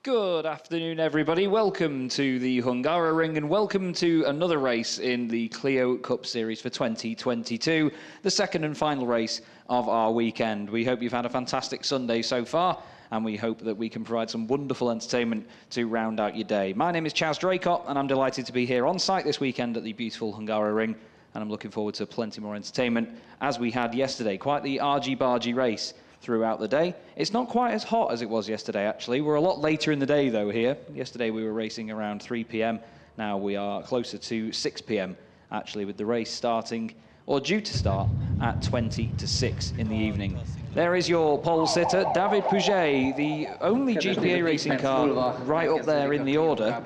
Good afternoon, everybody. Welcome to the Hungaroring and welcome to another race in the Clio Cup Series for 2022, the second and final race of our weekend. We hope you've had a fantastic Sunday so far, and we hope that we can provide some wonderful entertainment to round out your day. My name is Chaz Draycott, and I'm delighted to be here on site this weekend at the beautiful Hungaroring, and I'm looking forward to plenty more entertainment as we had yesterday. Quite the argy-bargy race throughout the day. It's not quite as hot as it was yesterday, actually. We're a lot later in the day, though, here. Yesterday we were racing around 3 p.m. Now we are closer to 6 p.m., actually, with the race starting, or due to start, at 20 to 6 in the evening. There is your pole sitter, David Pouget, the only GPA racing car right up there in the order.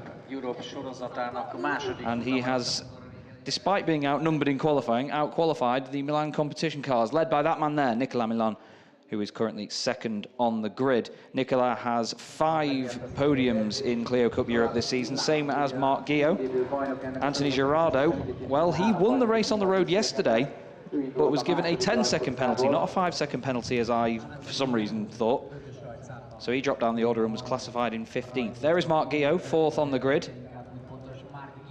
And he has, despite being outnumbered in qualifying, out-qualified the Milan competition cars, led by that man there, Nicola Milan, who is currently second on the grid. Nicola has 5 podiums in Clio Cup Europe this season, same as Marc Guillot. Anthony Girardo, well, he won the race on the road yesterday, but was given a 10-second penalty, not a 5-second penalty, as I, for some reason, thought. So he dropped down the order and was classified in 15th. There is Marc Guillot, 4th on the grid,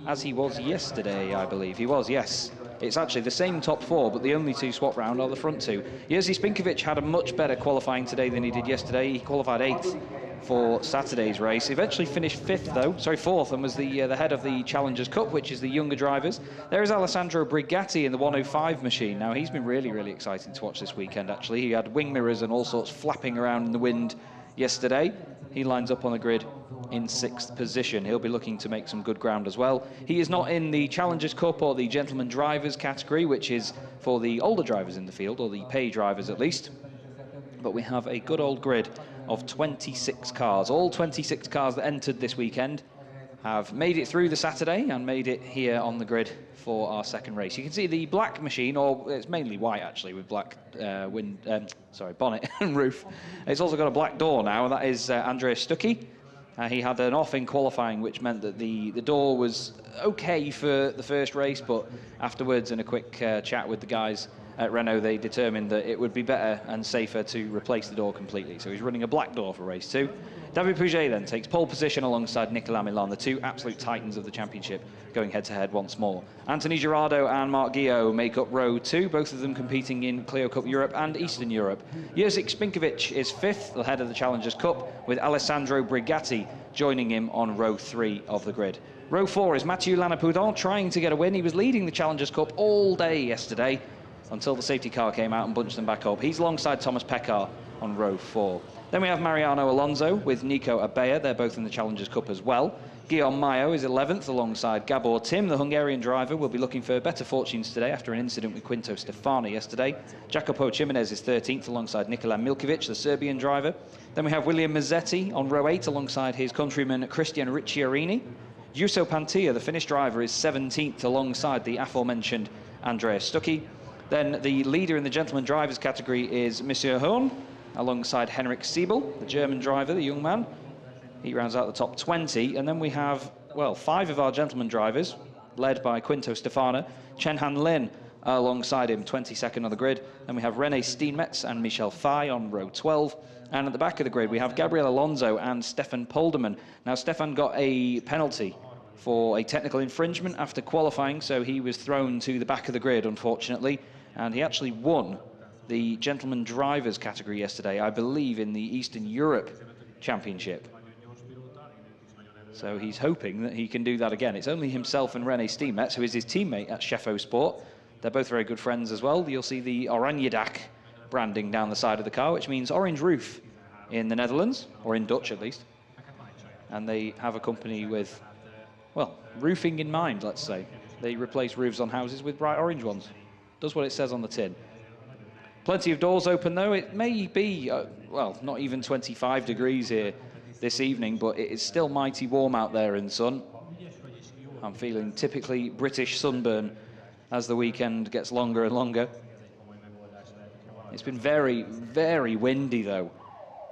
as he was yesterday, I believe. He was, yes. It's actually the same top 4, but the only 2 swap round are the front 2. Jerzy Spinkovic had a much better qualifying today than he did yesterday. He qualified 8th for Saturday's race. He eventually finished 5th, though. Sorry, 4th, and was the head of the Challengers Cup, which is the younger drivers. There is Alessandro Brigatti in the 105 machine. Now, he's been really, really exciting to watch this weekend, actually. He had wing mirrors and all sorts flapping around in the wind yesterday. He lines up on the grid in 6th position. He'll be looking to make some good ground as well. He is not in the Challengers Cup or the Gentleman Drivers category, which is for the older drivers in the field, or the pay drivers at least. But we have a good old grid of 26 cars. All 26 cars that entered this weekend have made it through the Saturday and made it here on the grid for our second race. You can see the black machine, or it's mainly white actually, with black bonnet and roof. It's also got a black door now, and that is Andreas Stuckey. He had an off in qualifying, which meant that the door was okay for the first race, but afterwards, in a quick chat with the guys at Renault, they determined that it would be better and safer to replace the door completely. So he's running a black door for race 2. David Pouget then takes pole position alongside Nicola Milan, the 2 absolute titans of the championship, going head-to-head once more. Anthony Girardo and Marc Guillot make up row 2, both of them competing in Clio Cup Europe and Eastern Europe. Jerzy Spinkovic is 5th, the head of the Challengers Cup, with Alessandro Brigatti joining him on row 3 of the grid. Row 4 is Mathieu Lanapoudon trying to get a win. He was leading the Challengers Cup all day yesterday until the safety car came out and bunched them back up. He's alongside Thomas Peckhard on row 4. Then we have Mariano Alonso with Nico Abea. They're both in the Challengers Cup as well. Guillaume Mayo is 11th alongside Gabor Tim. The Hungarian driver will be looking for better fortunes today after an incident with Quinto Stefano yesterday. Jacopo Jimenez is 13th alongside Nikola Milkovic, the Serbian driver. Then we have William Mazzetti on row 8 alongside his countryman Cristian Ricciarini. Giuseppe Pantia, the Finnish driver, is 17th alongside the aforementioned Andreas Stuckey. Then the leader in the gentleman drivers category is Monsieur Horn, alongside Henrik Siebel, the German driver, the young man. He rounds out the top 20. And then we have, well, 5 of our gentleman drivers, led by Quinto Stefano. Chen Han Lin alongside him, 22nd on the grid. Then we have René Steenmetz and Michel Fay on row 12. And at the back of the grid, we have Gabriel Alonso and Stefan Polderman. Now, Stefan got a penalty for a technical infringement after qualifying, so he was thrown to the back of the grid, unfortunately. And he actually won the gentleman drivers category yesterday, I believe in the Eastern Europe Championship. So he's hoping that he can do that again. It's only himself and René Steenmetz, who is his teammate at Sheffo Sport. They're both very good friends as well. You'll see the Oranjedag branding down the side of the car, which means orange roof in the Netherlands, or in Dutch at least. And they have a company with, well, roofing in mind, let's say. They replace roofs on houses with bright orange ones. Does what it says on the tin. Plenty of doors open, though. It may be, well, not even 25 degrees here this evening, but it is still mighty warm out there in the sun. I'm feeling typically British sunburn as the weekend gets longer and longer. It's been very, very windy, though,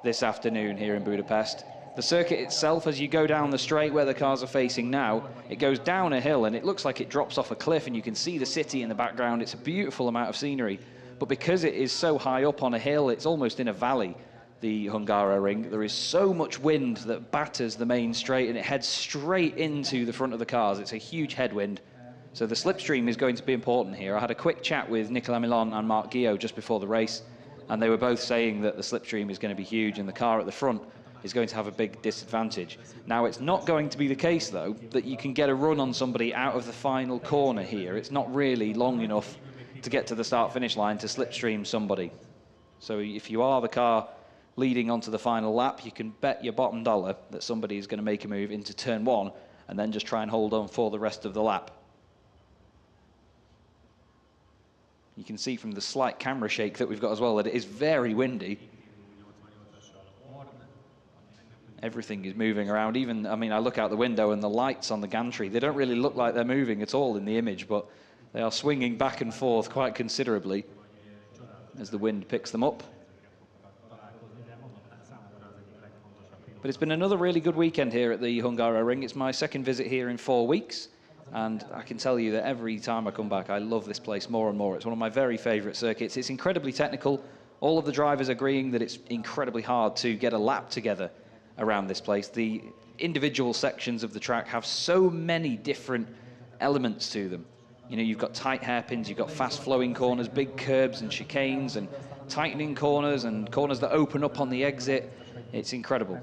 this afternoon here in Budapest. The circuit itself, as you go down the straight where the cars are facing now, it goes down a hill and it looks like it drops off a cliff, and you can see the city in the background. It's a beautiful amount of scenery. But because it is so high up on a hill, it's almost in a valley. the Hungaroring. There is so much wind that batters the main straight and it heads straight into the front of the cars. It's a huge headwind. So the slipstream is going to be important here. I had a quick chat with Nicola Milan and Marc Guillot just before the race, and they were both saying that the slipstream is going to be huge and the car at the front is going to have a big disadvantage. Now, it's not going to be the case, though, that you can get a run on somebody out of the final corner here. It's not really long enough to get to the start-finish line to slipstream somebody. So if you are the car leading onto the final lap, you can bet your bottom dollar that somebody is going to make a move into turn 1 and then just try and hold on for the rest of the lap. You can see from the slight camera shake that we've got as well that it is very windy. Everything is moving around. Even, I mean, I look out the window and the lights on the gantry, they don't really look like they're moving at all in the image, but they are swinging back and forth quite considerably as the wind picks them up. But it's been another really good weekend here at the Hungaroring. It's my second visit here in 4 weeks, and I can tell you that every time I come back, I love this place more and more. It's one of my very favourite circuits. It's incredibly technical. All of the drivers agreeing that it's incredibly hard to get a lap together around this place. The individual sections of the track have so many different elements to them. You know, you've got tight hairpins, you've got fast-flowing corners, big curbs and chicanes, and tightening corners, and corners that open up on the exit. It's incredible.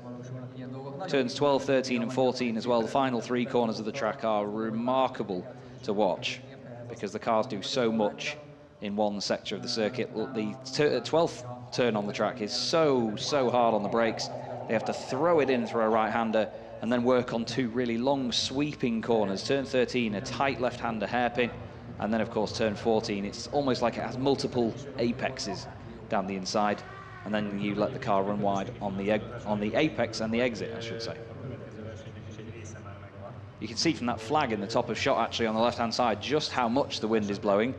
Turns 12, 13 and 14 as well. The final 3 corners of the track are remarkable to watch because the cars do so much in one sector of the circuit. The 12th turn on the track is so hard on the brakes. They have to throw it in through a right-hander and then work on 2 really long sweeping corners. Turn 13, a tight left-hander hairpin, and then of course turn 14. It's almost like it has multiple apexes down the inside, and then you let the car run wide on the apex and the exit, I should say. You can see from that flag in the top of shot, actually, on the left-hand side, just how much the wind is blowing.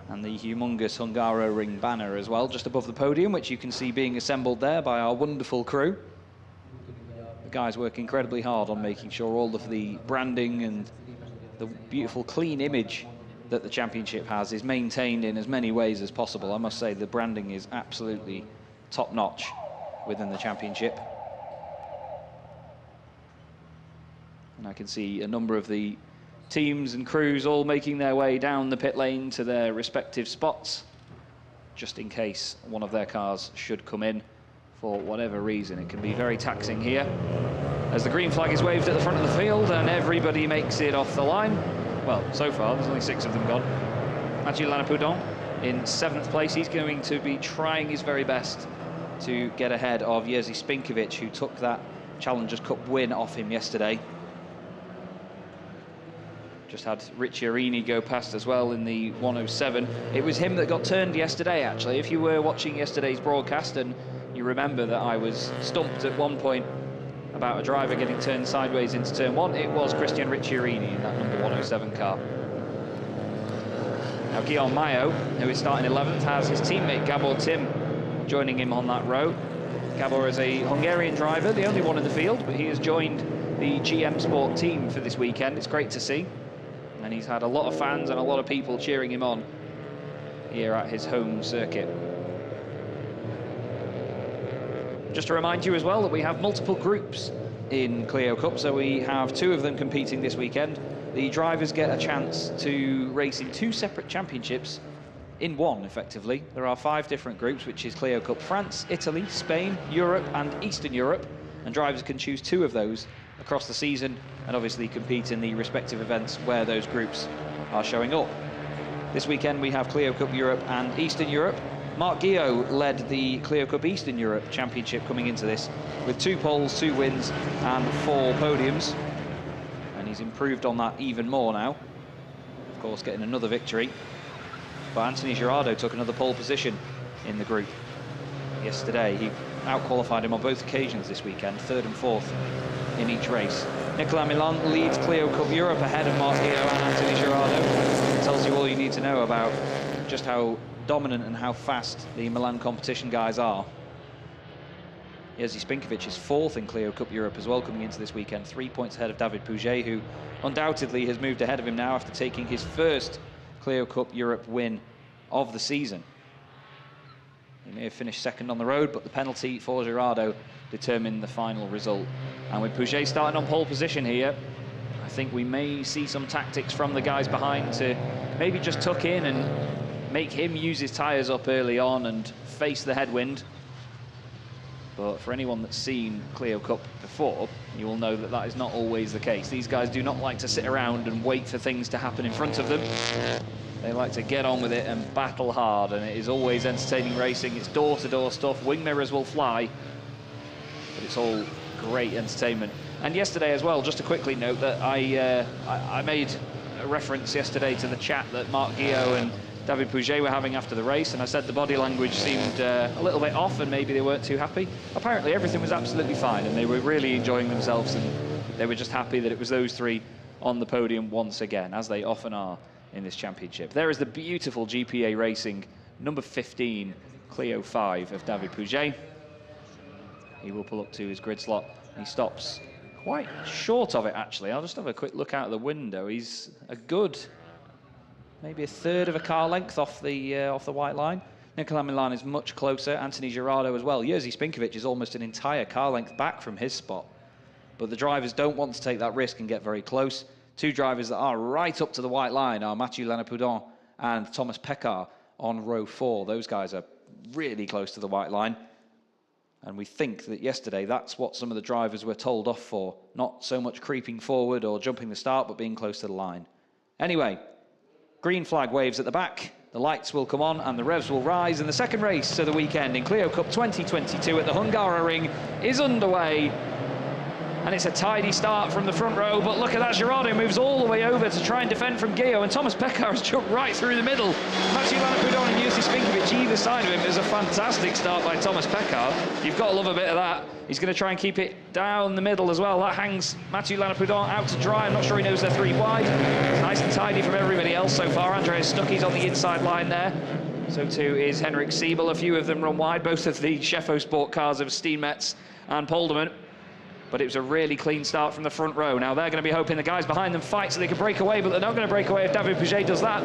And the humongous Hungaroring banner as well, just above the podium, which you can see being assembled there by our wonderful crew. The guys work incredibly hard on making sure all of the branding and the beautiful, clean image that the championship has is maintained in as many ways as possible. I must say the branding is absolutely top-notch within the championship. And I can see a number of the teams and crews all making their way down the pit lane to their respective spots, just in case one of their cars should come in for whatever reason. It can be very taxing here. As the green flag is waved at the front of the field and everybody makes it off the line. Well, so far, there's only 6 of them gone. Mathieu Lanapoudon in 7th place. He's going to be trying his very best to get ahead of Jerzy Spinkovic, who took that Challengers Cup win off him yesterday. Just had Ricciarini go past as well in the 107. It was him that got turned yesterday, actually. If you were watching yesterday's broadcast and you remember that I was stumped at one point about a driver getting turned sideways into turn 1, it was Christian Ricciarini in that number 107 car. Now Guillaume Mayo, who is starting 11th, has his teammate Gabor Tim joining him on that row. Gabor is a Hungarian driver, the only one in the field, but he has joined the GM Sport team for this weekend. It's great to see. And he's had a lot of fans and a lot of people cheering him on here at his home circuit. Just to remind you as well that we have multiple groups in Clio Cup, so we have 2 of them competing this weekend. The drivers get a chance to race in 2 separate championships in one, effectively. There are 5 different groups, which is Clio Cup France, Italy, Spain, Europe and Eastern Europe, and drivers can choose 2 of those across the season and obviously compete in the respective events where those groups are showing up. This weekend we have Clio Cup Europe and Eastern Europe. Marc Guillot led the Clio Cup Eastern Europe Championship coming into this with 2 poles, 2 wins and 4 podiums, and he's improved on that even more now, of course getting another victory. But Anthony Girardot took another pole position in the group yesterday. He out-qualified him on both occasions this weekend, 3rd and 4th in each race. Nicola Milan leads Clio Cup Europe ahead of Marc Guillot and Anthony Girardot. It tells you all you need to know about just how dominant and how fast the Milan competition guys are. Jerzy Spinkovic is 4th in Clio Cup Europe as well coming into this weekend, 3 points ahead of David Pouget, who undoubtedly has moved ahead of him now after taking his first Clio Cup Europe win of the season. He may have finished second on the road, but the penalty for Girardeau determined the final result. And with Pouget starting on pole position here, I think we may see some tactics from the guys behind to maybe just tuck in and make him use his tyres up early on and face the headwind. But for anyone that's seen Clio Cup before, you will know that that is not always the case. These guys do not like to sit around and wait for things to happen in front of them. They like to get on with it and battle hard, and it is always entertaining racing. It's door-to-door stuff. Wing mirrors will fly, but it's all great entertainment. And yesterday as well, just to quickly note that I made a reference yesterday to the chat that Marc Guillot and David Pouget were having after the race, and I said the body language seemed a little bit off and maybe they weren't too happy. Apparently everything was absolutely fine and they were really enjoying themselves, and they were just happy that it was those three on the podium once again, as they often are in this championship. There is the beautiful GPA Racing number 15 Clio 5 of David Pouget. He will pull up to his grid slot. He stops quite short of it, actually. I'll just have a quick look out of the window. He's a good, maybe a third of a car length off the white line. Nicola Milan is much closer. Anthony Girardeau as well. Jerzy Spinkovic is almost an entire car length back from his spot. But the drivers don't want to take that risk and get very close. Two drivers that are right up to the white line are Mathieu Lanapoudon and Thomas Peckhard on row 4. Those guys are really close to the white line. And we think that yesterday that's what some of the drivers were told off for. Not so much creeping forward or jumping the start, but being close to the line. Anyway, green flag waves at the back. The lights will come on and the revs will rise. And the second race of the weekend in Clio Cup 2022 at the Hungaroring is underway. And it's a tidy start from the front row, but look at that, Girardeau moves all the way over to try and defend from Guillot, and Thomas Peckhard has jumped right through the middle. Mathieu Lanapoudon and Jerzy Spinkovic either side of him. Is a fantastic start by Thomas Peckhard. You've got to love a bit of that. He's going to try and keep it down the middle as well. That hangs Mathieu Lanapoudon out to dry. I'm not sure he knows they're 3 wide. It's nice and tidy from everybody else so far. Andreas Stucki's on the inside line there. So too is Henrik Siebel. A few of them run wide. Both of the Sheffo Sport cars of Steenmetz and Polderman. But it was a really clean start from the front row. Now they're going to be hoping the guys behind them fight so they can break away, but they're not going to break away if David Pouget does that.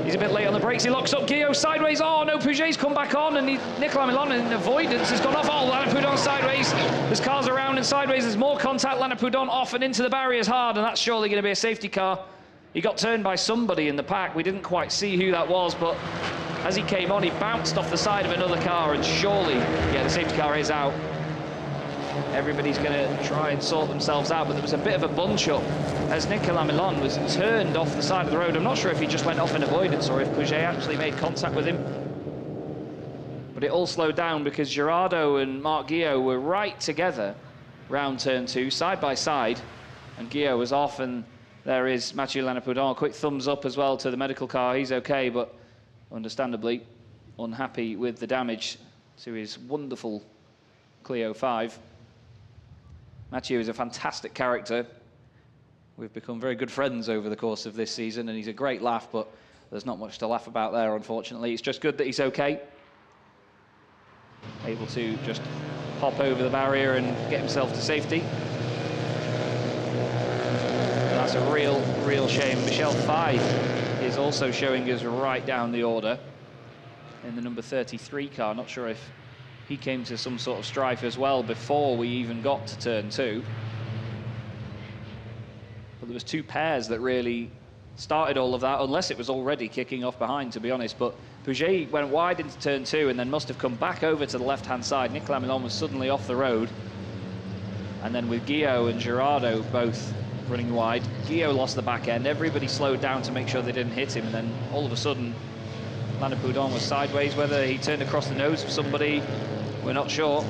He's a bit late on the brakes. He locks up Guillot sideways. Oh no, Pouget's come back on, and Nicola Milan in avoidance has gone off. Oh, Lanapoudon sideways. There's cars around and sideways. There's more contact. Lanapoudon off and into the barriers hard, and that's surely going to be a safety car. He got turned by somebody in the pack. We didn't quite see who that was, but as he came on, he bounced off the side of another car, and surely, yeah, the safety car is out. Everybody's going to try and sort themselves out, but there was a bit of a bunch-up as Nicola Milan was turned off the side of the road. I'm not sure if he just went off in avoidance or if Pouget actually made contact with him. But it all slowed down because Girardeau and Marc Guillot were right together round turn 2, side by side, and Guillot was off, and there is Mathieu Lanapoudon. A quick thumbs up as well to the medical car. He's okay, but understandably unhappy with the damage to his wonderful Clio 5. Mathieu is a fantastic character. We've become very good friends over the course of this season, and he's a great laugh, but there's not much to laugh about there, unfortunately. It's just good that he's okay. Able to just hop over the barrier and get himself to safety. That's a real shame. Michel Faye is also showing us right down the order in the number 33 car. Not sure if he came to some sort of strife as well before we even got to turn 2. But there was 2 pairs that really started all of that, unless it was already kicking off behind, to be honest. But Pouget went wide into turn 2 and then must have come back over to the left-hand side. Nicola Milan was suddenly off the road. And then with Guillot and Girardeau both running wide, Guillot lost the back end. Everybody slowed down to make sure they didn't hit him, and then all of a sudden Lanapoudon was sideways. Whether he turned across the nose of somebody, we're not sure.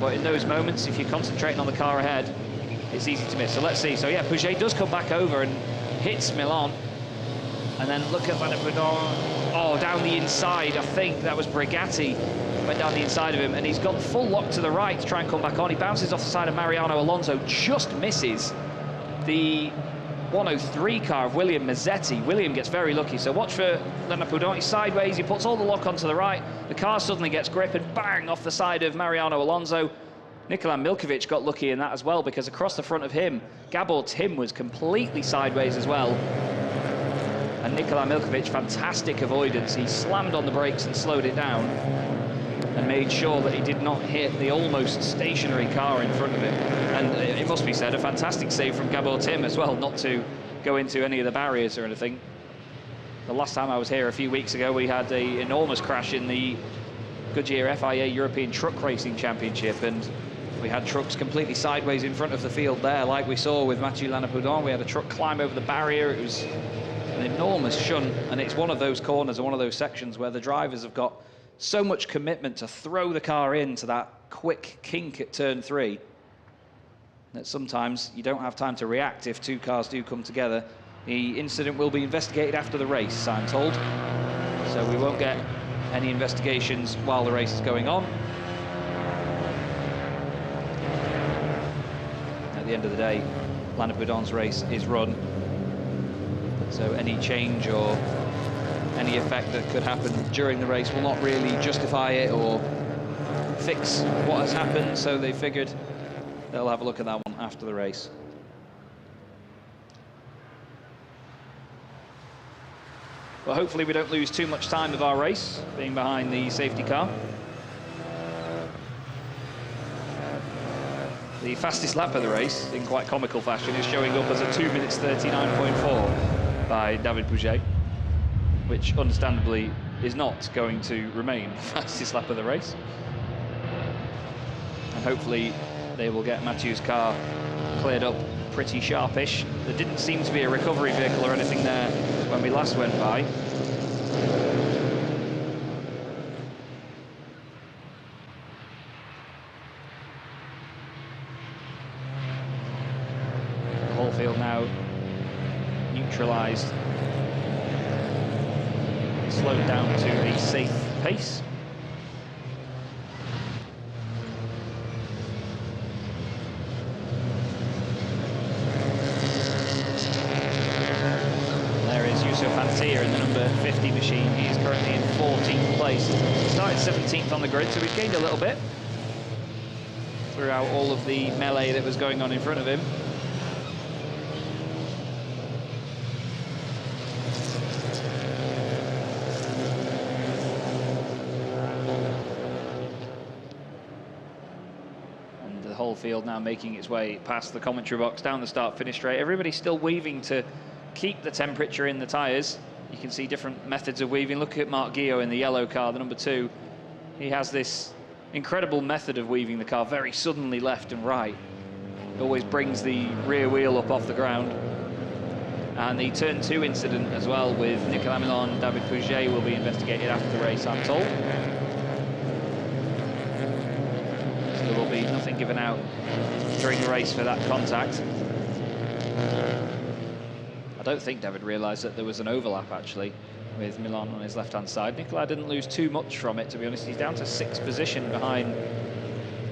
But in those moments, if you're concentrating on the car ahead, it's easy to miss. So let's see. So yeah, Pouget does come back over and hits Milan. And then look at Lanapoudon. Oh, down the inside. I think that was Brigatti. Went down the inside of him, and he's got full lock to the right to try and come back on. He bounces off the side of Mariano Alonso, just misses the 103 car of William Mazzetti. William gets very lucky, so watch for Lanapoudon. He's sideways, he puts all the lock onto the right. The car suddenly gets grip and bang off the side of Mariano Alonso. Nikola Milkovic got lucky in that as well, because across the front of him, Gabor Tim was completely sideways as well. And Nikola Milkovic, fantastic avoidance. He slammed on the brakes and slowed it down. and made sure that he did not hit the almost stationary car in front of him. And it must be said, a fantastic save from Gabor Tim as well, not to go into any of the barriers or anything. The last time I was here a few weeks ago, we had an enormous crash in the Goodyear FIA European Truck Racing Championship, and we had trucks completely sideways in front of the field there, like we saw with Mathieu Lanapoudon. We had a truck climb over the barrier. It was an enormous shunt, and it's one of those corners and one of those sections where the drivers have got so much commitment to throw the car into that quick kink at turn 3 that sometimes you don't have time to react if two cars do come together. The incident will be investigated after the race, I'm told, so we won't get any investigations while the race is going on. At the end of the day, Lanapoudon's race is run, so any change or any effect that could happen during the race will not really justify it or fix what has happened, so they figured they'll have a look at that one after the race. Well, hopefully we don't lose too much time of our race, being behind the safety car. The fastest lap of the race, in quite comical fashion, is showing up as a 2 minutes 39.4 by David Pouget, which understandably is not going to remain the fastest lap of the race. And hopefully they will get Mathieu's car cleared up pretty sharpish. There didn't seem to be a recovery vehicle or anything there when we last went by. The whole field now neutralised, slowed down to a safe pace. Here in the number 50 machine. He is currently in 14th place. Started 17th on the grid, so we've gained a little bit throughout all of the melee that was going on in front of him. And the whole field now making its way past the commentary box, down the start-finish straight. Everybody's still weaving to keep the temperature in the tyres. You can see different methods of weaving. Look at Marc Guillot in the yellow car, the number 2. He has this incredible method of weaving the car very suddenly left and right. It always brings the rear wheel up off the ground. And the turn 2 incident as well with Nicola Milan and David Pouget will be investigated after the race, I'm told. So there will be nothing given out during the race for that contact. I don't think David realised that there was an overlap, actually, with Milan on his left-hand side. Nicola didn't lose too much from it, to be honest. He's down to 6th position behind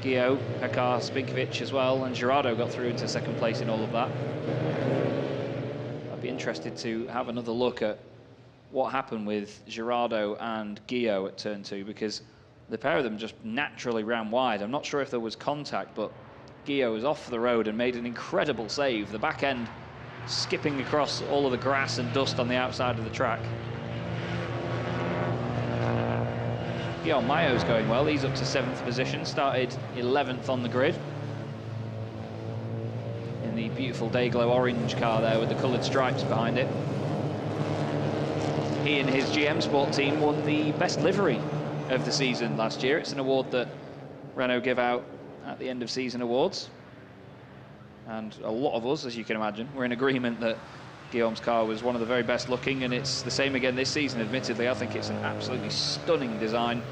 Guillot, Peckhard, Spinkovic as well, and Gerardo got through into 2nd place in all of that. I'd be interested to have another look at what happened with Gerardo and Guillot at turn 2, because the pair of them just naturally ran wide. I'm not sure if there was contact, but Guillot was off the road and made an incredible save. The back end skipping across all of the grass and dust on the outside of the track. Guillaume Mayo's going well. He's up to 7th position, started 11th on the grid in the beautiful Dayglow orange car there with the coloured stripes behind it. He and his GM Sport team won the best livery of the season last year. It's an award that Renault give out at the end of season awards. And a lot of us, as you can imagine, were in agreement that Guillaume's car was one of the very best looking, and it's the same again this season, admittedly. I think it's an absolutely stunning design.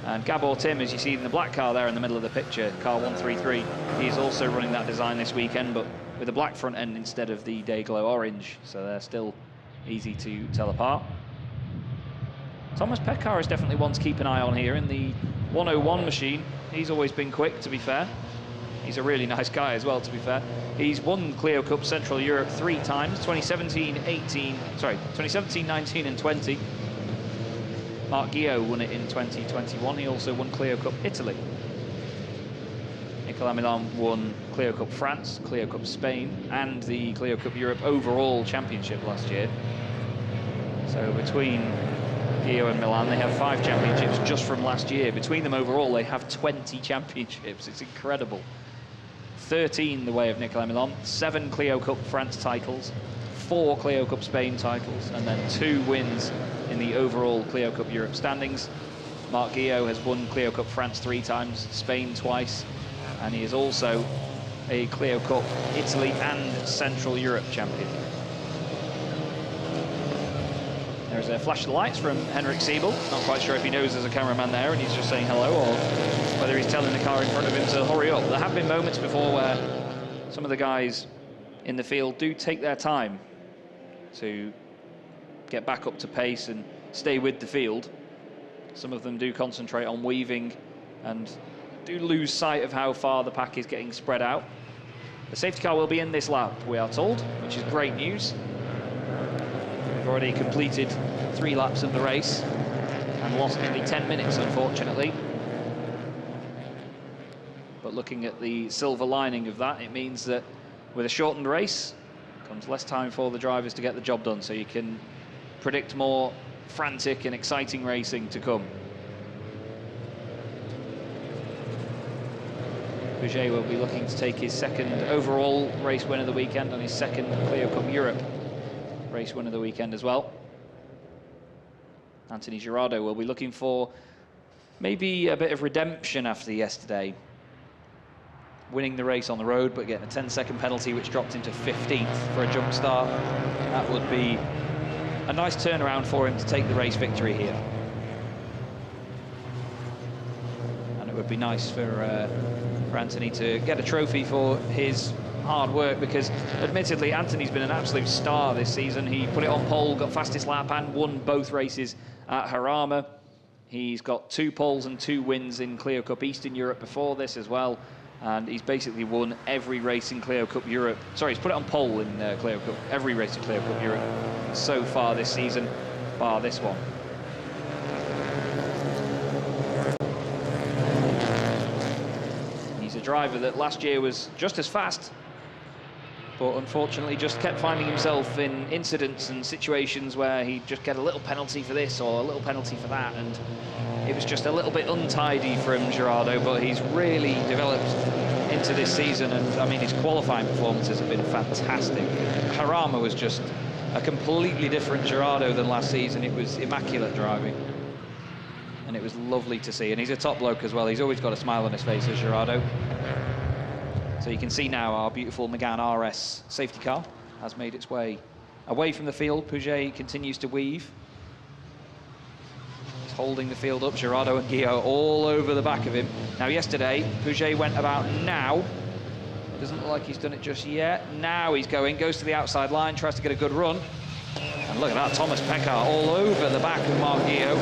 And Gabor Tim, as you see in the black car there in the middle of the picture, car 133, he's also running that design this weekend, but with a black front end instead of the Dayglow orange, so they're still easy to tell apart. Thomas Peckhard is definitely one to keep an eye on here in the 101 machine. He's always been quick, to be fair. He's a really nice guy as well, to be fair. He's won Clio Cup Central Europe 3 times, 2017, 19 and 20. Marc Guillot won it in 2021. He also won Clio Cup Italy. Nicola Milan won Clio Cup France, Clio Cup Spain, and the Clio Cup Europe overall championship last year. So between Clio and Milan. They have 5 championships just from last year. Between them overall, they have 20 championships. It's incredible. 13 the way of Nicola Milan, 7 Clio Cup France titles, 4 Clio Cup Spain titles, and then 2 wins in the overall Clio Cup Europe standings. Marc Guillot has won Clio Cup France 3 times, Spain twice, and he is also a Clio Cup Italy and Central Europe champion. There's a flash of lights from Henrik Siebel. Not quite sure if he knows there's a cameraman there and he's just saying hello, or whether he's telling the car in front of him to hurry up. There have been moments before where some of the guys in the field do take their time to get back up to pace and stay with the field. Some of them do concentrate on weaving and do lose sight of how far the pack is getting spread out. The safety car will be in this lap, we are told, which is great news. We've already completed 3 laps of the race and lost nearly 10 minutes, unfortunately. But looking at the silver lining of that, it means that with a shortened race comes less time for the drivers to get the job done, so you can predict more frantic and exciting racing to come. Pouget will be looking to take his 2nd overall race win of the weekend and his 2nd Clio Cup Europe race win of the weekend as well. Anthony Girardot will be looking for maybe a bit of redemption after yesterday. Winning the race on the road, but getting a 10-second penalty, which dropped him to 15th for a jump start. That would be a nice turnaround for him to take the race victory here. And it would be nice for Anthony to get a trophy for his hard work, because admittedly Anthony's been an absolute star this season. He put it on pole, got fastest lap and won both races at Jarama. He's got 2 poles and 2 wins in Clio Cup Eastern Europe before this as well, and he's basically won every race in Clio Cup Europe. Sorry, he's put it on pole in Clio Cup, every race in Clio Cup Europe so far this season, bar this one. He's a driver that last year was just as fast, but unfortunately just kept finding himself in incidents and situations where he'd just get a little penalty for this or a little penalty for that, and it was just a little bit untidy from Girardot. But he's really developed into this season, and I mean, his qualifying performances have been fantastic. Jarama was just a completely different Girardot than last season. It was immaculate driving, and it was lovely to see. And he's a top bloke as well. He's always got a smile on his face as Girardot. So you can see now our beautiful Megane RS safety car has made its way away from the field. Pouget continues to weave. He's holding the field up. Girardot and Guillot all over the back of him. Now yesterday, Pouget went about now. It doesn't look like he's done it just yet. Now he's goes to the outside line, tries to get a good run. And look at that, Thomas Peckhard all over the back of Marc Guillot.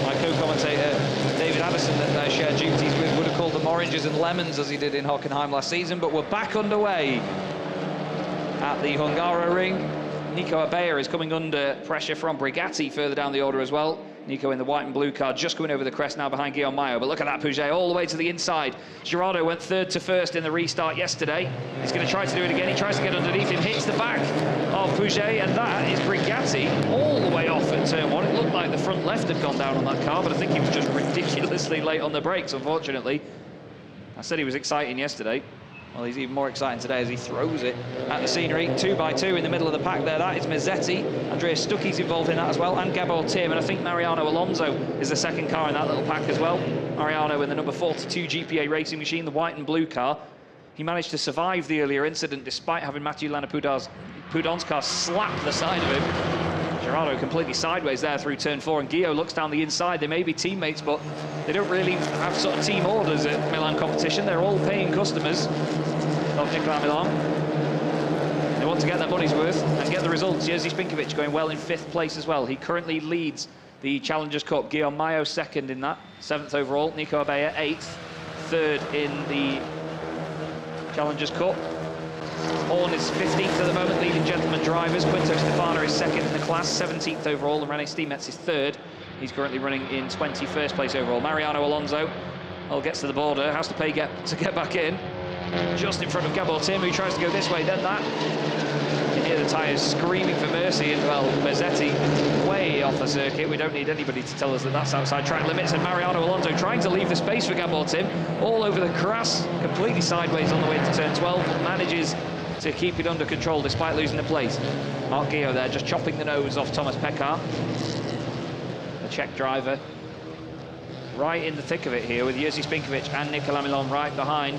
My co-commentator David Addison, that shared duties with, would have called them oranges and lemons as he did in Hockenheim last season. But we're back underway at the Hungaroring. Nico Abea is coming under pressure from Brigatti further down the order as well. Nico in the white and blue car, just coming over the crest now behind Guillaume Maillot. But look at that, Pouget all the way to the inside. Girardot went 3rd to 1st in the restart yesterday. He's going to try to do it again. He tries to get underneath him, hits the back of Pouget, and that is Brigatti all the way off at turn 1. It looked like the front left had gone down on that car, but I think he was just ridiculously late on the brakes, unfortunately. I said he was exciting yesterday. Well, he's even more exciting today as he throws it at the scenery. 2x2 in the middle of the pack there. That is Mazzetti. Andreas Stucki's involved in that as well, and Gabor Tim. And I think Mariano Alonso is the 2nd car in that little pack as well. Mariano in the number 42 GPA racing machine, the white and blue car. He managed to survive the earlier incident despite having Mathieu Lanapudon's car slap the side of him. Girardot completely sideways there through turn 4, and Guillot looks down the inside. They may be teammates, but they don't really have sort of team orders at Milan competition. They're all paying customers of Nicola Milan. They want to get their money's worth and get the results. Jerzy Spinkovic going well in 5th place as well. He currently leads the Challengers Cup. Guillaume Maillot 2nd in that, 7th overall. Nico Abea 8th, 3rd in the Challengers Cup. Horn is 15th at the moment, leading gentleman drivers. Quinto Stefano is 2nd in the class, 17th overall, and René Stiemetz is 3rd. He's currently running in 21st place overall. Mariano Alonso, gets to the border, has to get back in. Just in front of Gabor Tim, who tries to go this way, then that. can hear the tyres screaming for mercy, and well, Mazzetti way off the circuit. We don't need anybody to tell us that that's outside track limits, and Mariano Alonso trying to leave the space for Gabor Tim, all over the grass, completely sideways on the way to turn 12, but manages to keep it under control despite losing the place. Marc Guillot there just chopping the nose off Thomas Peckhard, the Czech driver, right in the thick of it here with Jerzy Spinkovic and Nicola Milan right behind.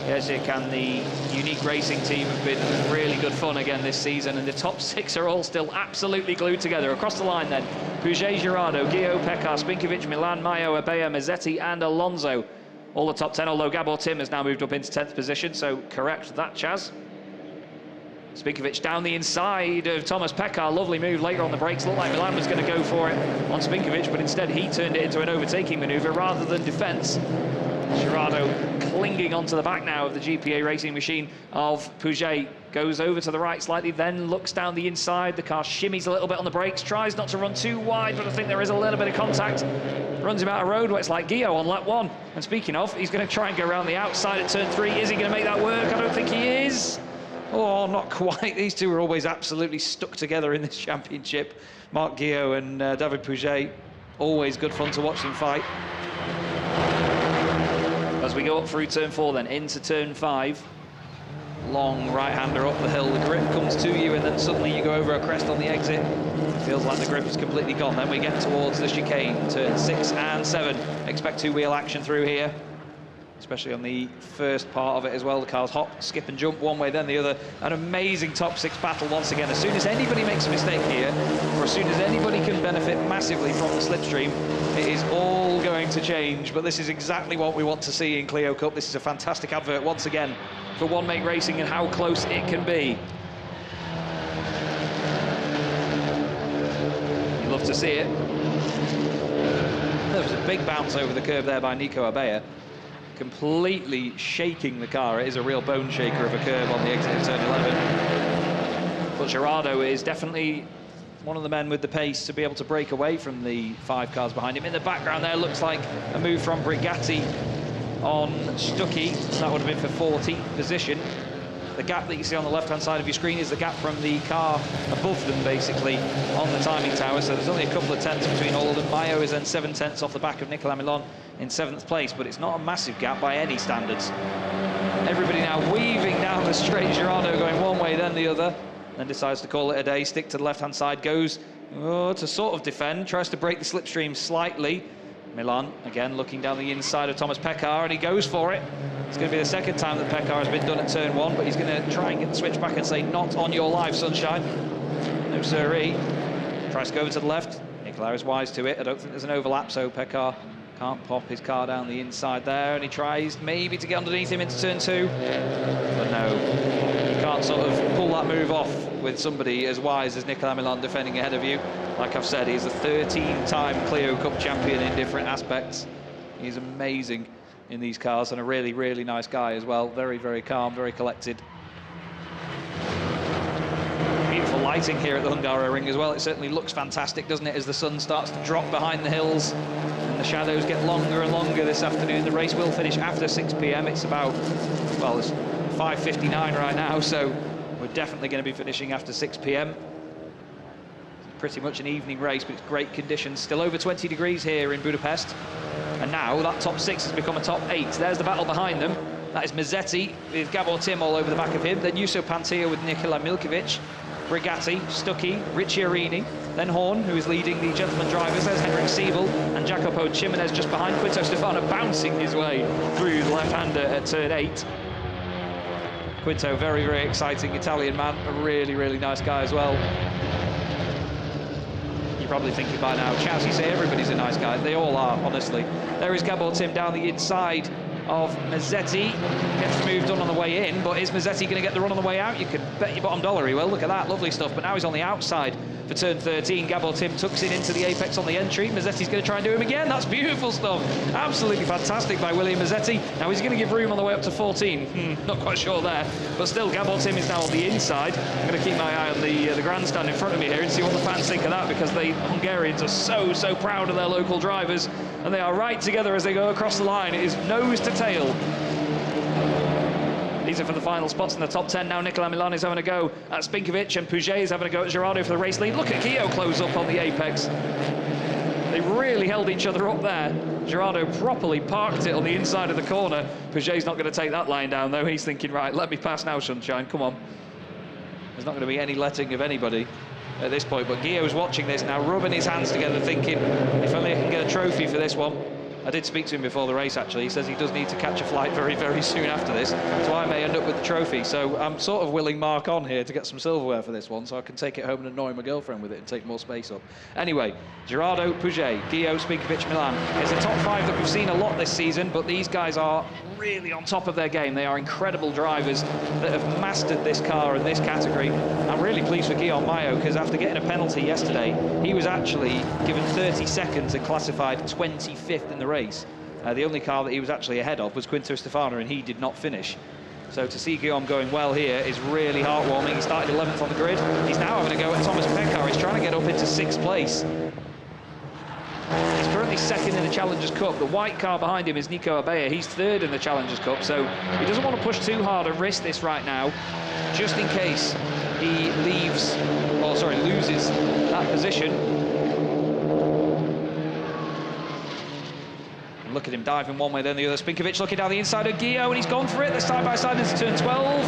Jerzy and the Unique Racing team have been really good fun again this season, and the top 6 are all still absolutely glued together. Across the line then, Pouget, Girardeau, Guillot, Peckhard, Spinkovic, Milan, Mayo, Abea, Mazzetti and Alonso. All the top 10, although Gabor Tim has now moved up into 10th position, so correct that, Chaz. Spinkovic down the inside of Thomas Peckhard. Lovely move later on the brakes. Looked like Milan was going to go for it on Spinkovic, but instead he turned it into an overtaking manoeuvre rather than defence. Girardeau clinging onto the back now of the GPA racing machine of Pouget. Goes over to the right slightly, then looks down the inside. The car shimmies a little bit on the brakes, tries not to run too wide, but I think there is a little bit of contact. Runs him out of road where it's like Guillot on lap 1. And speaking of, he's going to try and go around the outside at turn 3. Is he going to make that work? I don't think he is. Oh, not quite. These two are always absolutely stuck together in this championship. Marc Guillot and David Pouget. Always good fun to watch them fight. As we go up through turn 4 then, into turn 5. Long right-hander up the hill. The grip comes to you, and then suddenly you go over a crest on the exit. Feels like the grip is completely gone. Then we get towards the chicane, turn 6 and 7. Expect two-wheel action through here, especially on the first part of it as well. The cars hop, skip and jump one way then the other. An amazing top 6 battle once again. As soon as anybody makes a mistake here, or as soon as anybody can benefit massively from the slipstream, it is all going to change. But this is exactly what we want to see in Clio Cup. This is a fantastic advert once again for one-make racing and how close it can be. You love to see it. There was a big bounce over the curb there by Nico Abea, completely shaking the car. It is a real bone shaker of a curb on the exit of turn 11. But Girardeau is definitely one of the men with the pace to be able to break away from the 5 cars behind him. In the background there looks like a move from Brigatti on Stuckey. That would have been for 14th position. The gap that you see on the left-hand side of your screen is the gap from the car above them, basically, on the timing tower. So there's only a couple of tenths between all of them. Mayo is then 7 tenths off the back of Nicola Milan in 7th place, but it's not a massive gap by any standards. Everybody now weaving down the straight. Girardeau going one way, then the other, then decides to call it a day, stick to the left-hand side, goes to sort of defend, tries to break the slipstream slightly. Milan, again, looking down the inside of Thomas Peckhard, and he goes for it. It's going to be the second time that Peckhard has been done at turn 1, but he's going to try and get the switch back and say, not on your life, sunshine. No siree. Tries to go over to the left. Nicola is wise to it. I don't think there's an overlap, so Peckhard can't pop his car down the inside there, and he tries maybe to get underneath him into turn 2. But no, you can't sort of pull that move off with somebody as wise as Nicola Milan defending ahead of you. Like I've said, he's a 13-time Clio Cup champion in different aspects. He's amazing in these cars, and a really, really nice guy as well. Very, very calm, very collected. Beautiful lighting here at the Hungaroring as well. It certainly looks fantastic, doesn't it, as the sun starts to drop behind the hills and the shadows get longer and longer this afternoon. The race will finish after 6 p.m. It's about, well, it's 5:59 right now, so we're definitely going to be finishing after 6 p.m. Pretty much an evening race, but it's great conditions. Still over 20 degrees here in Budapest. And now that top 6 has become a top 8. There's the battle behind them. That is Mazzetti with Gabor Tim all over the back of him. Then Jusso Pantia with Nikola Milkovic. Brigatti, Stuckey, Ricciarini. Then Horn, who is leading the gentleman drivers. There's Henrik Siebel and Jacopo Cimenez just behind. Quinto Stefano bouncing his way through the left-hander at turn 8. Quinto, very, very exciting Italian man. A really, really nice guy as well. You're probably thinking by now, Chaz, you say everybody's a nice guy. They all are, honestly. There is Gabor Tim down the inside of Mazzetti. Gets the move done on the way in, but is Mazzetti going to get the run on the way out? You could bet your bottom dollar he will. Look at that, lovely stuff. But now he's on the outside for turn 13. Gabor Tim tucks it into the apex on the entry. Mazzetti's going to try and do him again. That's beautiful stuff. Absolutely fantastic by William Mazzetti. Now he's going to give room on the way up to 14. Not quite sure there. But still, Gabor Tim is now on the inside. I'm going to keep my eye on the grandstand in front of me here and see what the fans think of that, because the Hungarians are so proud of their local drivers, and they are right together as they go across the line. It is nose to tail. These are for the final spots in the top 10 now. Nicola Milan is having a go at Spinkovic, and Puget is having a go at Girardeau for the race lead. Look at Guillaume close up on the apex. They really held each other up there. Girardeau properly parked it on the inside of the corner. Puget's not going to take that line down, though. He's thinking, right, let me pass now, sunshine, come on. There's not going to be any letting of anybody at this point, but Guillaume's watching this now, rubbing his hands together, thinking, if only I can get a trophy for this one. I did speak to him before the race, actually. He says he does need to catch a flight very, very soon after this, so I may end up with the trophy. So I'm sort of willing Mark on here to get some silverware for this one, so I can take it home and annoy my girlfriend with it and take more space up. Anyway, Girardeau, Puget, Guillaume, Spinkovic, Milan. It's a top 5 that we've seen a lot this season, but these guys are really on top of their game. They are incredible drivers that have mastered this car and this category. I'm really pleased for Guillaume Mayo, because after getting a penalty yesterday, he was actually given 30 seconds and classified 25th in the race. The only car that he was actually ahead of was Quinto Stefano, and he did not finish. So to see Guillaume going well here is really heartwarming. He started 11th on the grid. He's now having a go at Thomas Peckhard. He's trying to get up into 6th place. He's currently 2nd in the Challengers Cup. The white car behind him is Nico Abea. He's 3rd in the Challengers Cup, so he doesn't want to push too hard and risk this right now, just in case he loses that position. Look at him diving one way, then the other. Spinkovic looking down the inside of Guillaume, and he's gone for it. They're side by side into turn 12.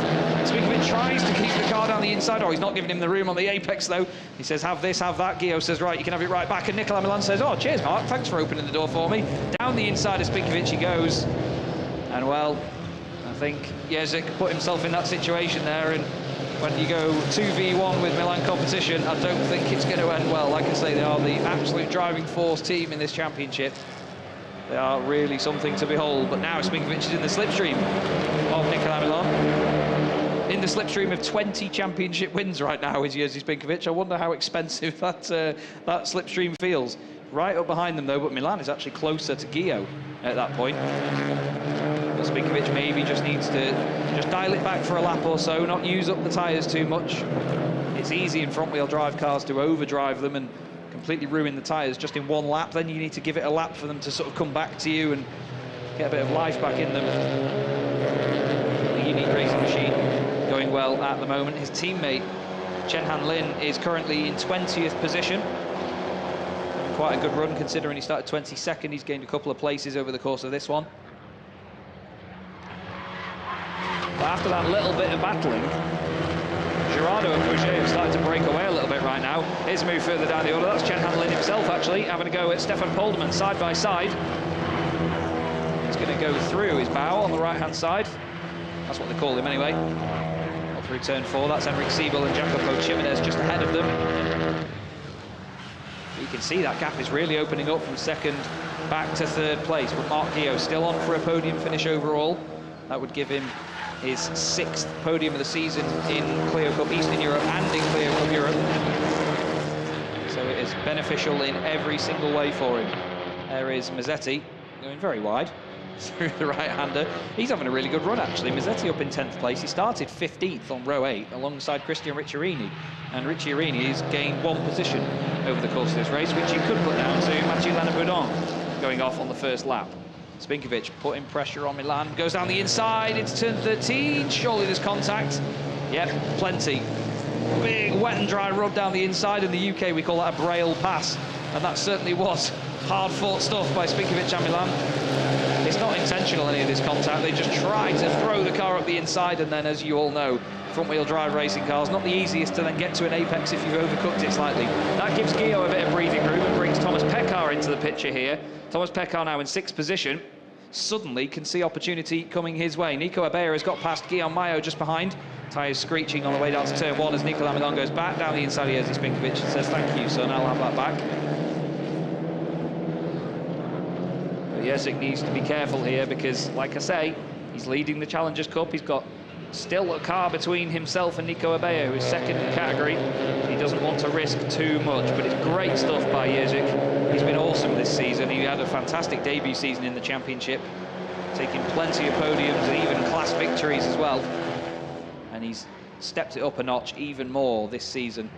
Spinkovic tries to keep the car down the inside. Oh, he's not giving him the room on the apex, though. He says, have this, have that. Guillaume says, right, you can have it right back. And Nicola Milan says, oh, cheers, Mark. Thanks for opening the door for me. Down the inside of Spinkovic he goes. And, well, I think Jezik put himself in that situation there. And when you go 2v1 with Milan competition, I don't think it's going to end well. Like I say, they are the absolute driving force team in this championship. They are really something to behold. But now Spinkovic is in the slipstream of Nicola Milan. In the slipstream of 20 championship wins right now is Jerzy Spinkovic. I wonder how expensive that slipstream feels. Right up behind them, though, but Milan is actually closer to Guillaume at that point. But Spinkovic maybe just needs to just dial it back for a lap or so, not use up the tyres too much. It's easy in front-wheel drive cars to overdrive them and completely ruin the tyres just in one lap. Then you need to give it a lap for them to sort of come back to you and get a bit of life back in them. The unique racing machine going well at the moment. His teammate Chen Han Lin is currently in 20th position. Quite a good run considering he started 22nd. He's gained a couple of places over the course of this one. But after that little bit of battling, Girardeau and Puget have started to break away a little bit right now. Here's a move further down the order. That's Chen Han Lin himself, actually, having a go at Stefan Polderman side by side. He's going to go through his bow on the right-hand side. That's what they call him, anyway. Up through turn 4. That's Enric Siebel and Jacopo Chimenez just ahead of them. You can see that gap is really opening up from 2nd back to 3rd place. But Marc Guillaume still on for a podium finish overall. That would give him his 6th podium of the season in Clio Cup Eastern Europe and in Clio Cup Europe. So it is beneficial in every single way for him. There is Mazzetti going very wide through the right-hander. He's having a really good run, actually. Mazzetti up in 10th place. He started 15th on row 8 alongside Christian Ricciarini. And Ricciarini has gained 1 position over the course of this race, which you could put down to Mathieu Lanaboudon going off on the first lap. Spinkovic putting pressure on Milan, goes down the inside into turn 13. Surely there's contact. Yep, plenty. Big wet and dry rub down the inside. In the UK we call that a braille pass, and that certainly was hard fought stuff by Spinkovic and Milan. It's not intentional, any of this contact. They just try to throw the car up the inside, and then, as you all know, front-wheel drive racing cars, not the easiest to then get to an apex if you've overcooked it slightly. That gives Guillaume a bit of breathing room and brings Thomas Peckhard into the picture here. Thomas Peckhard now in 6th position, suddenly can see opportunity coming his way. Nico Abea has got past Guillaume Mayo just behind. Tyres screeching on the way down to turn 1 as Nicola Milan goes back down the inside of Jerzy Spinkovic and says, thank you, son, I'll have that back. But Jezik needs to be careful here because, like I say, he's leading the Challengers Cup. He's got still a car between himself and Nico Abea, who is 2nd in the category. He doesn't want to risk too much, but it's great stuff by Jezik. He's been awesome this season. He had a fantastic debut season in the championship, taking plenty of podiums and even class victories as well. And he's stepped it up a notch even more this season.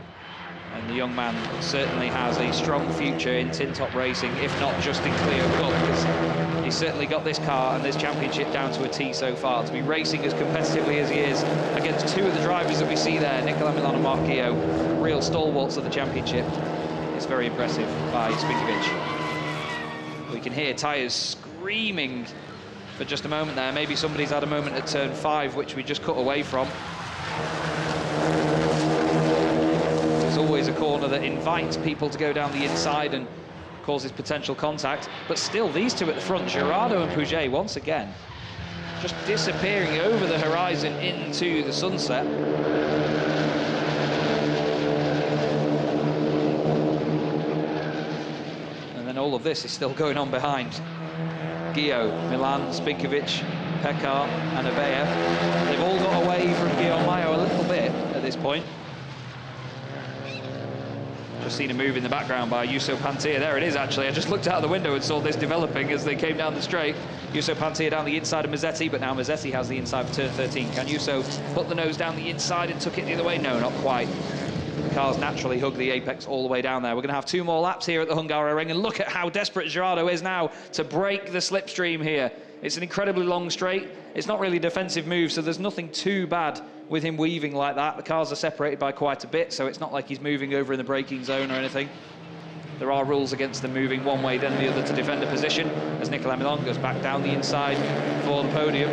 And the young man certainly has a strong future in tin top racing, if not just in Clio Cup, because He's certainly got this car and this championship down to a T so far. To be racing as competitively as he is against two of the drivers that we see there, Nicola, Milan and Marc Guillot, real stalwarts of the championship. It's very impressive by Spinkovic. We can hear tyres screaming for just a moment there. Maybe somebody's had a moment at turn 5, which we just cut away from. There's always a corner that invites people to go down the inside and causes potential contact. But still, these two at the front, Girardeau and Pouget, once again, just disappearing over the horizon into the sunset. And then all of this is still going on behind. Guillot, Milan, Spinkovic, Peckhard and Abea. They've all got away from Guillaume Mayo a little bit at this point. Just seen a move in the background by Juuso Pantia. There it is, actually. I just looked out the window and saw this developing as they came down the straight. Juuso Pantia down the inside of Mazzetti, but now Mazzetti has the inside of turn 13. Can Juuso put the nose down the inside and took it the other way? No, not quite. The cars naturally hug the apex all the way down there. We're going to have 2 more laps here at the Hungaroring, and look at how desperate Girardeau is now to break the slipstream here. It's an incredibly long straight. It's not really a defensive move, so there's nothing too bad with him weaving like that. The cars are separated by quite a bit, so it's not like he's moving over in the braking zone or anything. There are rules against them moving one way then the other to defend a position, as Nicola Milan goes back down the inside for the podium.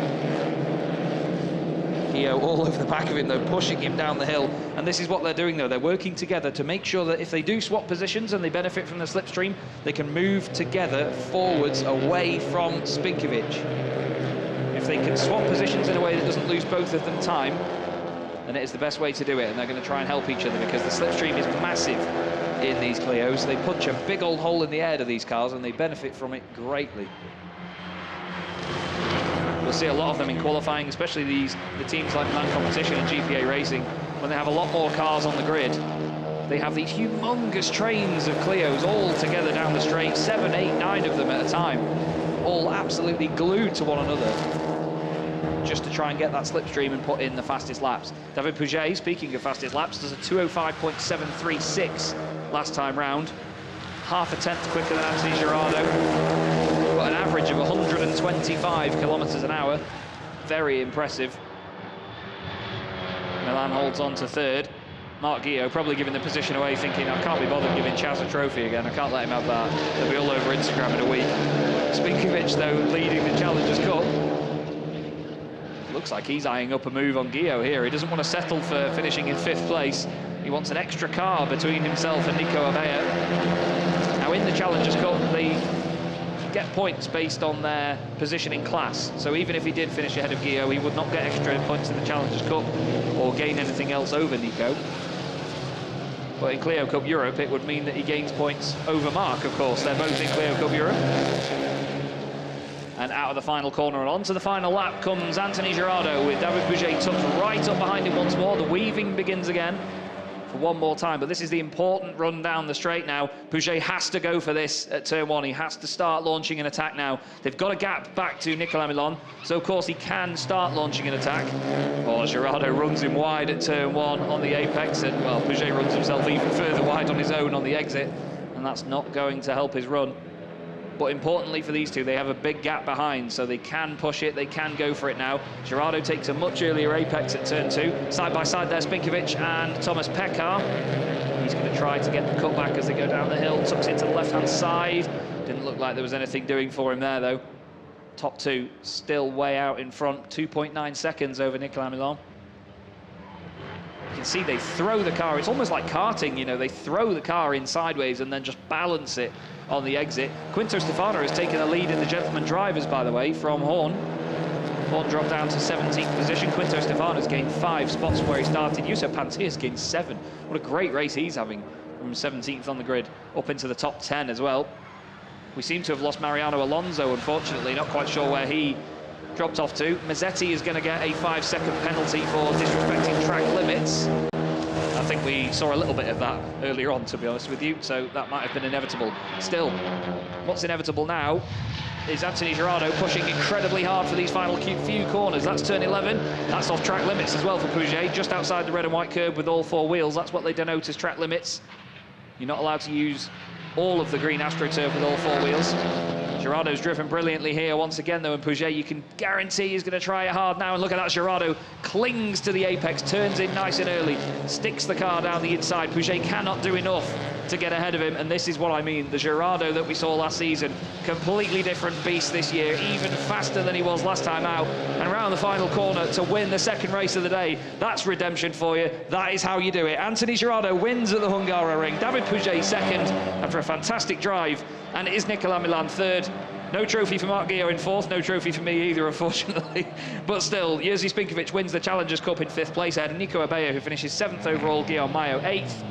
Guillot all over the back of him, though, pushing him down the hill. And this is what they're doing, though. They're working together to make sure that if they do swap positions and they benefit from the slipstream, they can move together forwards away from Spinkovic. If they can swap positions in a way that doesn't lose both of them time, then it is the best way to do it. And they're going to try and help each other because the slipstream is massive in these Clios. They punch a big old hole in the air to these cars and they benefit from it greatly. We'll see a lot of them in qualifying, especially the teams like Milan Competition and GPA Racing, when they have a lot more cars on the grid. They have these humongous trains of Clios all together down the straight, 7, 8, 9 of them at a time, all absolutely glued to one another, just to try and get that slipstream and put in the fastest laps. David Pouget, speaking of fastest laps, does a 2:05.736 last time round, half a tenth quicker than Anthony Girardeau. Got an average of 125 kilometers an hour. Very impressive. Milan holds on to third. Marc Guillot probably giving the position away, thinking, I can't be bothered giving Chaz a trophy again. I can't let him have that. They'll be all over Instagram in a week. Spinkovic, though, leading the Challengers Cup. Looks like he's eyeing up a move on Guillot here. He doesn't want to settle for finishing in 5th place. He wants an extra car between himself and Nico Abea. Now, in the Challengers Cup, they get points based on their position in class. So even if he did finish ahead of Guillot, he would not get extra points in the Challengers Cup or gain anything else over Nico. But in Clio Cup Europe, it would mean that he gains points over Marc, of course. They're both in Clio Cup Europe. And out of the final corner and onto the final lap comes Anthony Girardeau with David Pouget tucked right up behind him once more. The weaving begins again for one more time, but this is the important run down the straight now. Pouget has to go for this at turn 1. He has to start launching an attack now. They've got a gap back to Nicola Milan, so of course he can start launching an attack. Oh, Girardeau runs him wide at turn 1 on the apex, and well, Pouget runs himself even further wide on his own on the exit, and that's not going to help his run. But importantly for these two, they have a big gap behind, so they can push it, they can go for it now. Girardeau takes a much earlier apex at turn 2. Side by side there, Spinkovic and Thomas Peckhard. He's going to try to get the cutback as they go down the hill, tucks it to the left-hand side. Didn't look like there was anything doing for him there, though. Top 2 still way out in front, 2.9 seconds over Nicola Milan. You can see they throw the car, it's almost like karting, you know, they throw the car in sideways and then just balance it on the exit. Quinto Stefano has taken the lead in the gentleman drivers, by the way, from Horn. Horn dropped down to 17th position. Quinto Stefano has gained 5 spots from where he started. Juuso Pantia has gained 7. What a great race he's having from 17th on the grid up into the top 10 as well. We seem to have lost Mariano Alonso, unfortunately. Not quite sure where he dropped off to. Mazzetti is going to get a 5-second penalty for disrespecting track limits. I think we saw a little bit of that earlier on, to be honest with you, so that might have been inevitable. Still, what's inevitable now is Anthony Girardeau pushing incredibly hard for these final few corners. That's turn 11. That's off track limits as well for Pouget, just outside the red and white curb with all 4 wheels. That's what they denote as track limits. You're not allowed to use all of the green AstroTurf with all 4 wheels. Girardeau's driven brilliantly here once again, though, and Pouget, you can guarantee he's going to try it hard now. And look at that, Girardeau clings to the apex, turns in nice and early, sticks the car down the inside. Pouget cannot do enough to get ahead of him, and this is what I mean. The Girardeau that we saw last season, completely different beast this year, even faster than he was last time out. And around the final corner to win the second race of the day, that's redemption for you. That is how you do it. Anthony Girardeau wins at the Hungaroring. David Pouget second after a fantastic drive, and it is Nicola Milan third. No trophy for Marc Guillot in fourth, no trophy for me either, unfortunately. But still, Jerzy Spinkovic wins the Challengers Cup in fifth place ahead of Nico Abella, who finishes seventh overall, Guillaume Mayo eighth.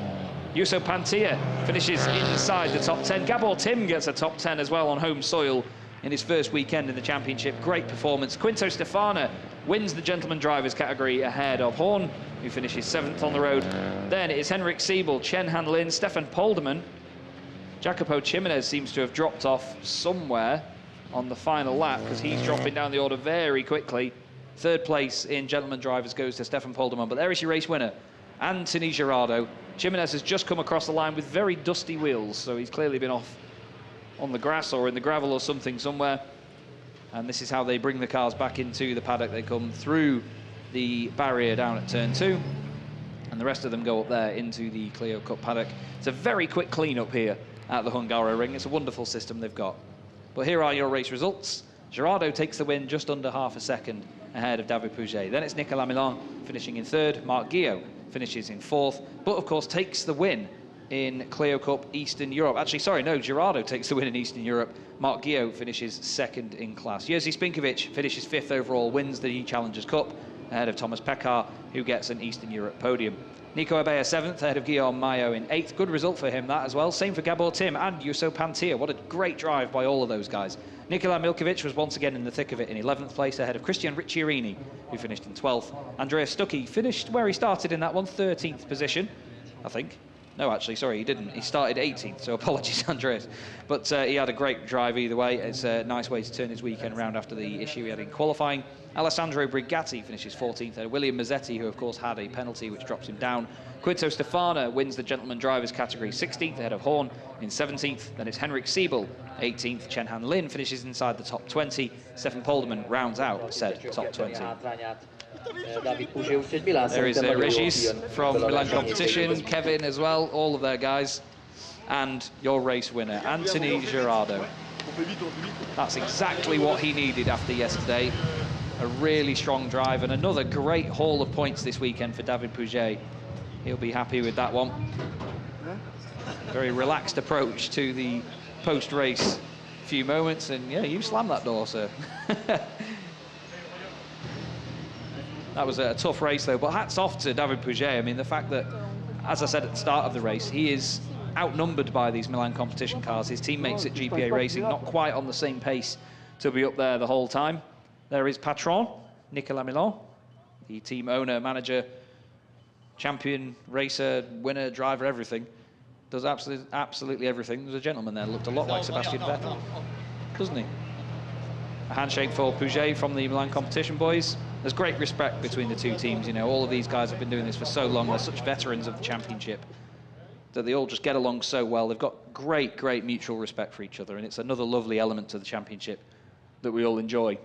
Yuso Pantia finishes inside the top 10. Gabor Tim gets a top 10 as well on home soil in his first weekend in the championship. Great performance. Quinto Stefano wins the gentleman drivers category ahead of Horn, who finishes seventh on the road. Then it is Henrik Siebel, Chen Han-Lin, Stefan Polderman. Jacopo Chimenez seems to have dropped off somewhere on the final lap because he's dropping down the order very quickly. Third place in gentleman drivers goes to Stefan Polderman, but there is your race winner, Anthony Girardeau. Chimenez has just come across the line with very dusty wheels, so he's clearly been off on the grass or in the gravel or something somewhere. And this is how they bring the cars back into the paddock. They come through the barrier down at turn 2, and the rest of them go up there into the Clio Cup paddock. It's a very quick clean-up here at the Hungaroring. It's a wonderful system they've got. But here are your race results. Girardeau takes the win just under half a second ahead of David Pouget. Then it's Nicola Milan finishing in third. Marc Guillot finishes in fourth, but of course takes the win in Clio Cup Eastern Europe. Actually, sorry, no, Girardeau takes the win in Eastern Europe. Marc Guillot finishes second in class. Jerzy Spinkovic finishes fifth overall, wins the Challengers Cup ahead of Thomas Peckhard, who gets an Eastern Europe podium. Nico Abella seventh ahead of Guillaume Mayo in eighth. Good result for him, that as well. Same for Gabor Tim and Yuso Pantia. What a great drive by all of those guys. Nikola Milkovic was once again in the thick of it in 11th place ahead of Christian Ricciarini, who finished in 12th. Andrea Stuckey finished where he started in that one, 13th position, I think. No, actually, sorry, he didn't. He started 18th, so apologies, Andreas. But he had a great drive either way. It's a nice way to turn his weekend around after the issue he had in qualifying. Alessandro Brigatti finishes 14th, and William Mazzetti, who of course had a penalty which drops him down. Quinto Stefano wins the gentleman drivers category, 16th ahead of Horn in 17th. Then it's Henrik Siebel, 18th. Chen Han-Lin finishes inside the top 20. Stefan Polderman rounds out said top 20. There is Regis from Milan competition, Kevin as well, all of their guys. And your race winner, Anthony Girardeau. That's exactly what he needed after yesterday. A really strong drive and another great haul of points this weekend for David Pouget. He'll be happy with that one. Very relaxed approach to the post-race few moments, and yeah, you slammed that door, sir. That was a tough race though, but hats off to David Pouget. I mean, the fact that, as I said at the start of the race, he is outnumbered by these Milan competition cars. His teammates at GPA Racing not quite on the same pace to be up there the whole time. There is Patron, Nicola Milan, the team owner, manager, champion, racer, winner, driver, everything. Does absolutely everything. There's a gentleman there, looked a lot like Sebastian Vettel, doesn't he? A handshake for Pouget from the Milan competition boys. There's great respect between the two teams, you know. All of these guys have been doing this for so long. They're such veterans of the championship that they all just get along so well. They've got great mutual respect for each other, and it's another lovely element to the championship that we all enjoy.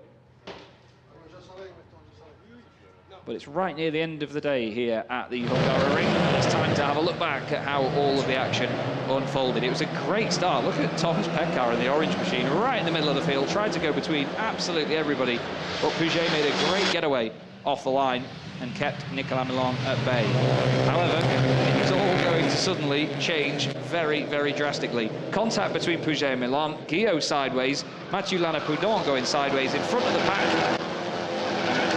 But it's right near the end of the day here at the Hungaroring, and it's time to have a look back at how all of the action unfolded. It was a great start. Look at Thomas Peckhard in the orange machine right in the middle of the field, tried to go between absolutely everybody, but Pouget made a great getaway off the line and kept Nicola Milan at bay. However, it's all going to suddenly change very drastically. Contact between Pouget and Milan, Guillot sideways, Mathieu Lana-Poudon going sideways in front of the pack,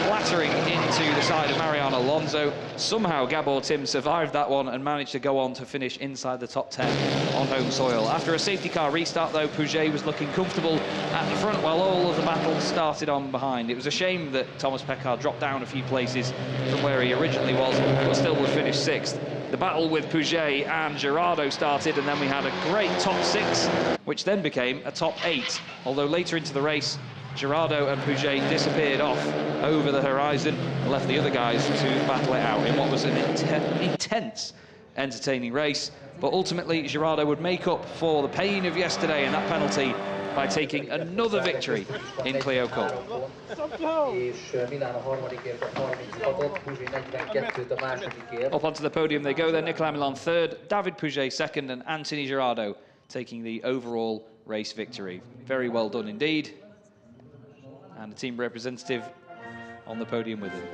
clattering into the side of Mariano Alonso. Somehow Gabor Tim survived that one and managed to go on to finish inside the top 10 on home soil. After a safety car restart though, Pouget was looking comfortable at the front while all of the battle started on behind. It was a shame that Thomas Peckhard dropped down a few places from where he originally was, but still would finish 6th. The battle with Pouget and Girardeau started, and then we had a great top 6, which then became a top 8. Although later into the race, Girardeau and Pouget disappeared off over the horizon and left the other guys to battle it out in what was an intense, entertaining race. But ultimately, Girardeau would make up for the pain of yesterday, and that penalty by taking another victory in Clio Cup. Up onto the podium they go then. Nicola Milan third, David Pouget second, and Anthony Girardo taking the overall race victory. Very well done indeed. And the team representative on the podium with him.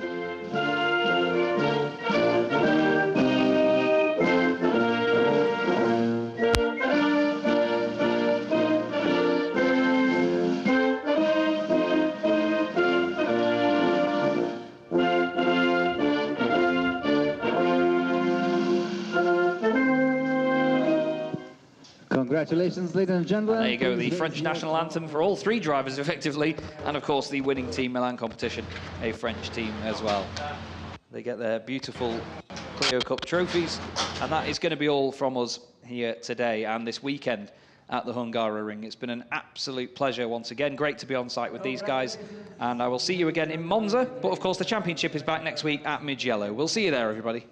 Congratulations, ladies and gentlemen. And there you go, the French national anthem for all three drivers, effectively. And, of course, the winning Team Milan competition, a French team as well. They get their beautiful Clio Cup trophies. And that is going to be all from us here today and this weekend at the Hungaroring. It's been an absolute pleasure once again. Great to be on site with these guys. And I will see you again in Monza. But, of course, the championship is back next week at Mugello. We'll see you there, everybody.